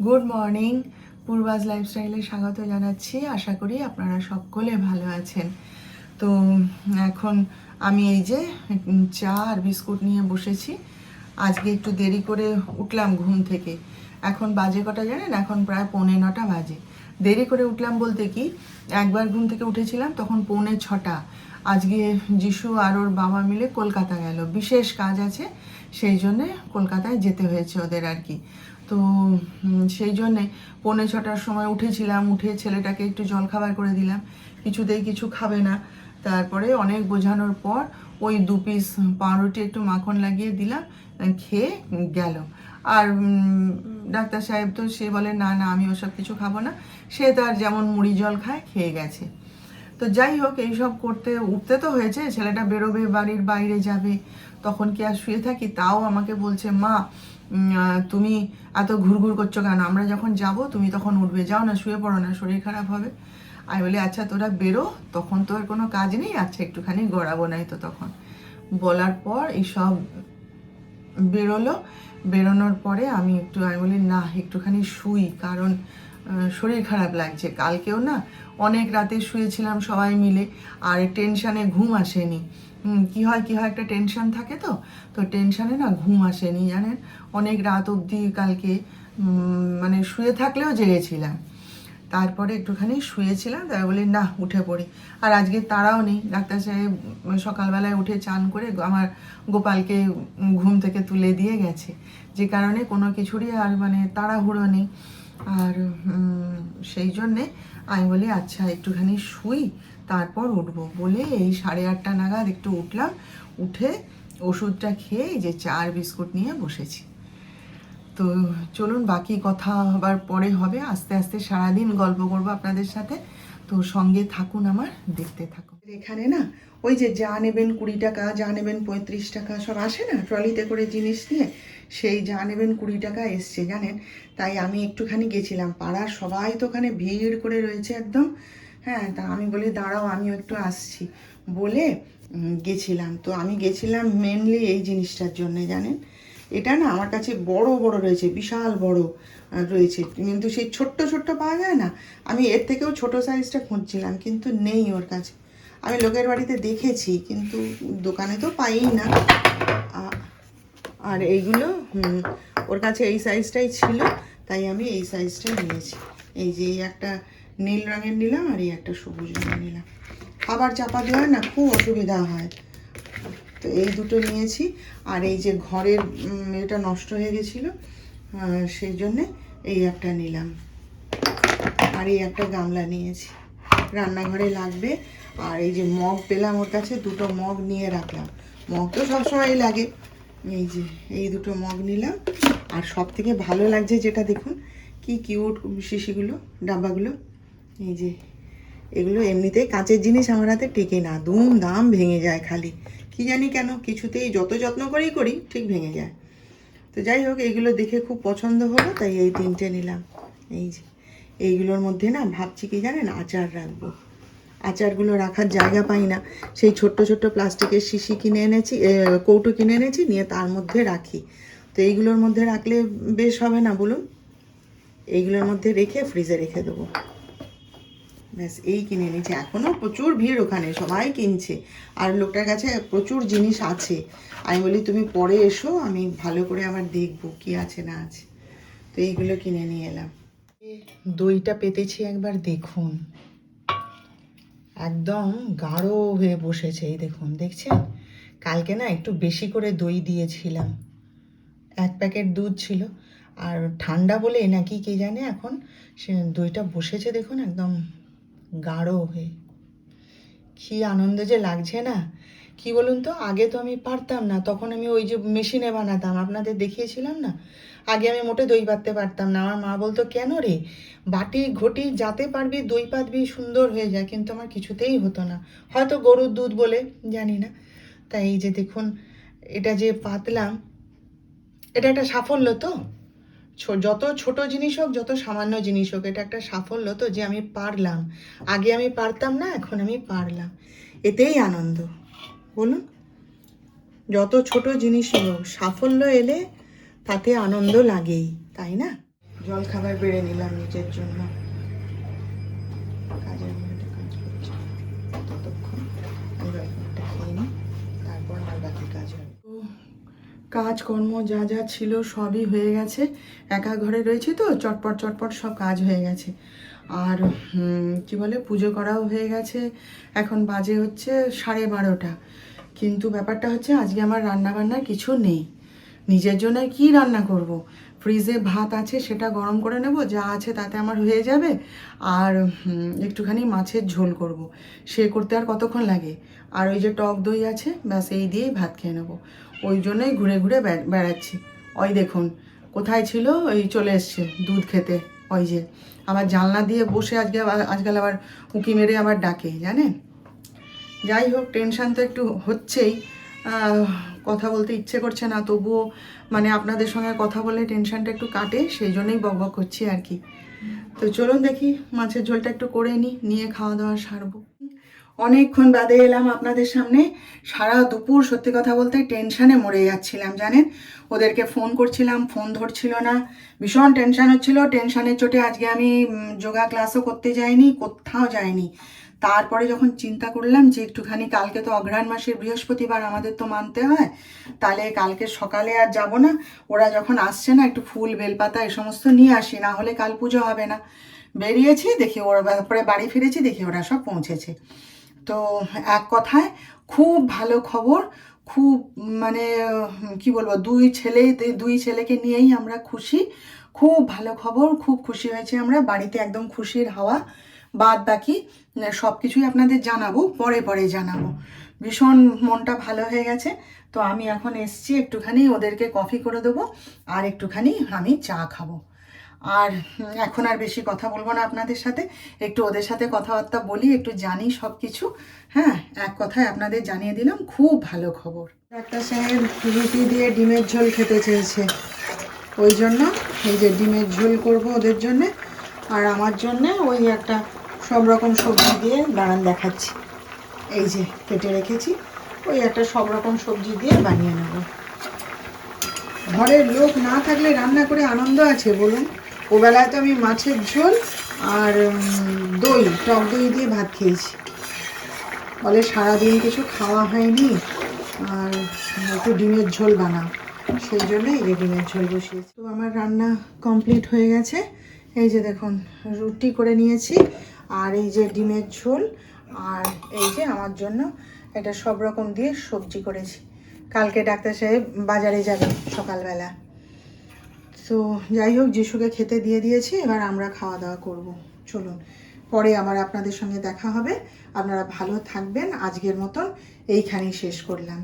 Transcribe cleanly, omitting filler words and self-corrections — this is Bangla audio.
Good morning. পূর্বাজ লাইফস্টাইলে স্বাগত জানাচ্ছি। আশা করি আপনারা সকলে ভালো আছেন। তো এখন আমি এই যে চা আর বিস্কুট নিয়ে বসেছি। আজকে একটু দেরি করে উঠলাম ঘুম থেকে। এখন বাজে কটা জানেন? এখন প্রায় 9:45 বাজে। দেরি করে উঠলাম বলতে কি, একবার ঘুম থেকে উঠেছিলাম তখন 5:45। আজকে যিশু আর ওর বাবা মিলে কলকাতা গেল, বিশেষ কাজ আছে, সেই জন্যে কলকাতায় যেতে হয়েছে ওদের আর কি। তো সেই জন্যে 5:45টার সময় উঠেছিলাম। উঠে ছেলেটাকে একটু জলখাবার করে দিলাম, কিছুতেই কিছু খাবে না। তারপরে অনেক বোঝানোর পর ওই 2 পিস পাউরুটি একটু মাখন লাগিয়ে দিলাম, খেয়ে গেল। আর ডাক্তার সাহেব তো সে বলে না না আমি ওসব কিছু খাবো না, সে তো আর যেমন মুড়ি জল খায় খেয়ে গেছে। তো যাই হোক, এইসব করতে উঠতে তো হয়েছে, ছেলেটা বেরোবে, বাড়ির বাইরে যাবে, তখন কি আর শুয়ে থাকি? তাও আমাকে বলছে, মা তুমি এত ঘুরঘুর করছো কেন? আমরা যখন যাব তুমি তখন উঠবে, যাও না, শুয়ে পড়ো না, শরীর খারাপ হবে। আমি বলি আচ্ছা তোরা বেরো, তখন তো আর কোনো কাজ নেই, আচ্ছা একটুখানি গড়াবো নাই তো। তখন বলার পর এইসব বেরোলো। বেরোনোর পরে আমি বলি না একটুখানি শুই, কারণ শরীর খারাপ লাগছে। কালকেও না অনেক রাতে শুয়েছিলাম সবাই মিলে, আর টেনশানে ঘুম আসেনি। কি হয় একটা টেনশন থাকে, তো টেনশানে না ঘুম আসেনি জানেন। অনেক রাত অবধি কালকে মানে শুয়ে থাকলেও জেগেছিলাম। তারপরে একটুখানি শুয়েছিলাম, তাই বলি না উঠে পড়ি। আর আজকে তাড়াও নেই, ডাক্তার সাহেব সকালবেলায় উঠে চান করে আমার গোপালকে ঘুম থেকে তুলে দিয়ে গেছে, যে কারণে কোনো কিছুরই আর মানে তাড়াহুড়ো নেই। আর সেই জন্যে আমি বলি আচ্ছা একটুখানি শুই, তারপর উঠবো বলে এই 8:30 নাগাদ একটু উঠলাম। উঠে ওষুধটা খেয়ে এই যে চা আর বিস্কুট নিয়ে বসেছি। তো চলুন, বাকি কথা আবার পরে হবে, আস্তে আস্তে সারাদিন গল্প করবো আপনাদের সাথে। তো সঙ্গে থাকুন আমার, দেখতে থাকুন। এখানে না ওই যে যা নেবেন 20 টাকা, যা নেবেন 35 টাকা, সব আসে না ট্রলিতে করে জিনিস নিয়ে, সেই যা নেবেন 20 টাকা এসছে জানেন। তাই আমি একটুখানি গেছিলাম, পাড়ার সবাই তো ওখানে ভিড় করে রয়েছে একদম। হ্যাঁ, তা আমি বলি দাঁড়াও আমিও একটু আসছি বলে গেছিলাম। তো আমি গেছিলাম মেনলি এই জিনিসটার জন্যে জানেন। এটা না আমার কাছে বড় বড় রয়েছে, বিশাল বড় রয়েছে, কিন্তু সেই ছোট্ট ছোট্ট পাওয়া যায় না। আমি এর থেকেও ছোট সাইজটা খুঁজছিলাম, কিন্তু নেই ওর কাছে। আমি লোকের বাড়িতে দেখেছি, কিন্তু দোকানে তো পাই না। আর এইগুলো ওর কাছে এই সাইজটাই ছিল, তাই আমি এই সাইজটাই নিয়েছি। এই যে এই একটা নীল রঙের নিলাম, আর এই একটা সবুজ রঙের নিলাম। খাবার চাপা দেওয়ার না খুব অসুবিধা হয়, তো এই দুটো নিয়েছি। আর এই যে ঘরের এটা নষ্ট হয়ে গেছিলো, সেই জন্যে এই একটা নিলাম। আর এই একটা গামলা নিয়েছি, রান্নাঘরে লাগবে। আর এই যে মগ পেলাম ওর কাছে, দুটো মগ নিয়ে রাখলাম। মগ তো সবসময়ই লাগে। এই যে এই দুটো মগ নিলাম। আর সব থেকে ভালো লাগছে যেটা, দেখুন কি কিউট শিশিগুলো, ডাব্বাগুলো। এই যে এগুলো এমনিতেই কাঁচের জিনিস আমার হাতে টেকে না, দুম দাম ভেঙে যায় খালি, কি জানি কেন, কিছুতেই যত যত্ন করেই করি ঠিক ভেঙে যায়। তো যাই হোক, এইগুলো দেখে খুব পছন্দ হলো, তাই এই 3টে নিলাম। এই যে এইগুলোর মধ্যে না ভাবছি কি জানেন, আচার রাখবো। আচারগুলো রাখার জায়গা পাই না, সেই ছোট্ট ছোট্ট প্লাস্টিকের শিশি কিনে এনেছি, কৌটো কিনে এনেছি, নিয়ে তার মধ্যে রাখি। তো এইগুলোর মধ্যে রাখলে বেশ হবে না বলুন? এইগুলোর মধ্যে রেখে ফ্রিজে রেখে দেবো। ব্যাস, এই কিনে নিয়েছি। এখনও প্রচুর ভিড় ওখানে, সবাই কিনছে, আর লোকটার কাছে প্রচুর জিনিস আছে। আমি বলি তুমি পরে এসো, আমি ভালো করে আবার দেখবো কি আছে না আছে। তো এইগুলো কিনে নিয়ে এলাম। দইটা পেতেছি একবার দেখুন, একদম গাঢ় হয়ে বসেছে, এই দেখুন, দেখছেন? কালকে না একটু বেশি করে দই দিয়েছিলাম, 1 প্যাকেট দুধ ছিল। আর ঠান্ডা বলে নাকি কে জানে, এখন সে দইটা বসেছে দেখুন একদম গাঢ় হয়ে। কি আনন্দ যে লাগছে না, কি বলুন তো? আগে তো আমি পারতাম না, তখন আমি ওই যে মেশিনে বানাতাম, আপনাদের দেখিয়েছিলাম না। আগে আমি মোটে দই পাততে পারতাম না, আমার মা বলতো কেন রে, বাটি ঘটি যাতে পারবি দই পাতবি, সুন্দর হয়ে যায়, কিন্তু আমার কিছুতেই হতো না, হয়তো গরুর দুধ বলে, জানি না। তাই এই যে দেখুন, এটা যে পাতলাম, এটা একটা সাফল্য তো। যত ছোট জিনিস হোক, যত সামান্য জিনিস হোক, এটা একটা সাফল্য তো, যে আমি পারলাম। আগে আমি পারতাম না, এখন আমি পারলাম, এতেই আনন্দ বলুন। যত ছোট জিনিসই হোক, সাফল্য এলে তাতে আনন্দ লাগেই, তাই না? জল খাবার বেড়ে নিলাম নিজের জন্য। কাজের মধ্যে কাজ করছি, ততক্ষণ আমি জলখাবারটা খেয়ে নিই, তারপর আমার বাকি কাজ হবে। তো কাজকর্ম যা যা ছিল সবই হয়ে গেছে। একা ঘরে রয়েছি তো চটপট চটপট সব কাজ হয়ে গেছে। আর কি বলে, পুজো করাও হয়ে গেছে। এখন বাজে হচ্ছে 12:30। কিন্তু ব্যাপারটা হচ্ছে আজকে আমার রান্না বান্নার কিছু নেই। নিজের জন্য কি রান্না করব। ফ্রিজে ভাত আছে, সেটা গরম করে নেব, যা আছে তাতে আমার হয়ে যাবে। আর একটুখানি মাছের ঝোল করব। সে করতে আর কতক্ষণ লাগে। আর ওই যে টক দই আছে, ব্যাস এই দিয়েই ভাত খেয়ে নেবো। ওই জন্যই ঘুরে ঘুরে বেড়াচ্ছি। ওই দেখুন কোথায় ছিল, ওই চলে এসছে দুধ খেতে। ওই যে আমার জানলা দিয়ে বসে আজকাল আবার উঁকি মেরে আবার ডাকে, জানেন। যাই হোক, টেনশান তো একটু হচ্ছেই। কথা বলতে ইচ্ছে করছে না, তবুও মানে আপনাদের সঙ্গে কথা বলে টেনশানটা একটু কাটে, সেই জন্যই বকবক করছি আর কি। তো চলুন দেখি মাছের ঝোলটা একটু করে নিয়ে খাওয়া দাওয়া সারবো। অনেকক্ষণ বাদে এলাম আপনাদের সামনে। সারা দুপুর সত্যি কথা বলতে টেনশানে মরে যাচ্ছিলাম, জানেন। ওদেরকে ফোন করছিলাম, ফোন ধরছিল না, ভীষণ টেনশান হচ্ছিল। টেনশানের চোটে আজকে আমি যোগা ক্লাসও করতে যাইনি, কোথাও যাইনি। তারপরে যখন চিন্তা করলাম যে একটুখানি, কালকে তো অঘ্রাণ মাসের বৃহস্পতিবার, আমাদের তো মানতে হয়, তাহলে কালকে সকালে আর যাব না। ওরা যখন আসছে না, একটু ফুল বেলপাতা এ সমস্ত নিয়ে আসি, না হলে কাল পুজো হবে না। বেরিয়েছি, দেখি ওরা, তারপরে বাড়ি ফিরেছি, দেখি ওরা সব পৌঁছেছে। তো এক কথায় খুব ভালো খবর। খুব মানে কি বলবো, দুই ছেলেকে নিয়েই আমরা খুশি। খুব ভালো খবর, খুব খুশি হয়েছি আমরা। বাড়িতে একদম খুশির হাওয়া। বাদ বাকি সব কিছুই আপনাদের জানাবো, পরে পরে জানাবো। ভীষণ মনটা ভালো হয়ে গেছে। তো আমি এখন এসছি, একটুখানি ওদেরকে কফি করে দেবো, আর একটুখানি আমি চা খাবো। আর এখন আর বেশি কথা বলবো না আপনাদের সাথে, একটু ওদের সাথে কথাবার্তা বলি, একটু জানি সব কিছু। হ্যাঁ, এক কথায় আপনাদের জানিয়ে দিলাম, খুব ভালো খবর। ডাক্তার সাহেব রুটি দিয়ে ডিমের ঝোল খেতে চেয়েছে, ওই জন্য এই যে ডিমের ঝোল করব ওদের জন্যে। আর আমার জন্যে ওই একটা সব রকম সবজি দিয়ে, দাঁড়ান দেখাচ্ছি, এই যে কেটে রেখেছি, ওই একটা সব রকম সবজি দিয়ে বানিয়ে নেব। ঘরের লোক না থাকলে রান্না করে আনন্দ আছে বলুন। ওবেলায় তো আমি মাছের ঝোল আর টক দই দিয়ে ভাত খেয়েছি। বলে সারাদিন কিছু খাওয়া হয়নি, আর একটু ডিমের ঝোল বানাও, সেই জন্যই এই ডিমের ঝোল বসিয়েছি। তো আমার রান্না কমপ্লিট হয়ে গেছে। এই যে দেখুন, রুটি করে নিয়েছি, আর এই যে ডিমের ঝোল, আর এই যে আমার জন্য এটা সব রকম দিয়ে সবজি করেছি। কালকে ডাক্তার সাহেব বাজারে যাবে সকালবেলা। তো যাই হোক, যিশুকে খেতে দিয়ে দিয়েছি, এবার আমরা খাওয়া দাওয়া করব। চলুন, পরে আবার আপনাদের সঙ্গে দেখা হবে। আপনারা ভালো থাকবেন। আজকের মতন এইখানেই শেষ করলাম।